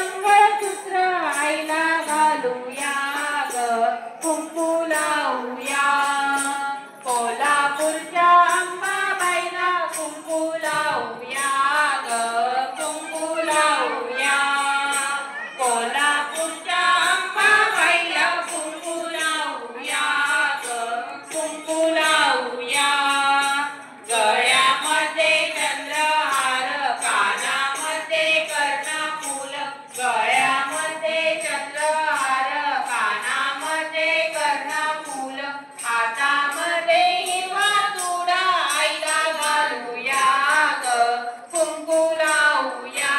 मंगळसूत्र आईला घालूया ग, कुंकू लावूया. कोल्हापूरच्या अंबाबाईला कुंकू लावूया ग, कुंकू लावूया. कोल्हापूरच्या अंबाबाईला कुंकू लावूया ग, कुंकू लावूया. गळ्यामध्ये चंद्रहार, कानामध्ये कर्णफूल, गळ्यामध्ये चंद्रहार, कानामध्ये कर्णफूल, हातामध्ये हिरवा चुडा आईला घालूया ग, कुंकू लावूया.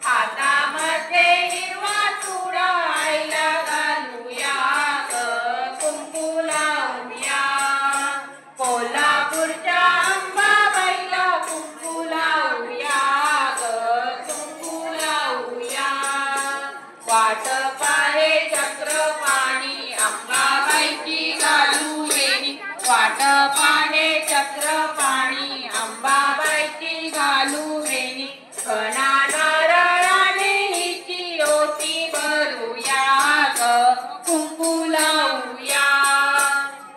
हातामध्ये हिरवा चुडा आईला घालूया ग, कुंकू लावूया. कोल्हापूरच्या अंबाबाईला कुंकू लावूया ग, कुंकू लावूया. वाटप आहे चक्रपाणी अंबाबाईची घालू वेणी, वाटप आहे चक्रपाणी अंबाबाईची घालू वेणी. घना नारळाने हिची ओटी भरूया ग, कुंकू लावूया.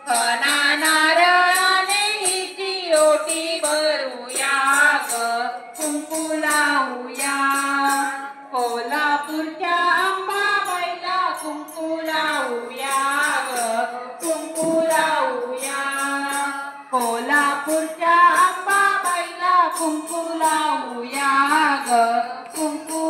घना नारळाने हिची ओटी भरूया ग, कुंकू लावूया. कोल्हापूरच्या अंबाबाईला कुंकू लावूया ग, कुंकू लावूया. कोल्हापूर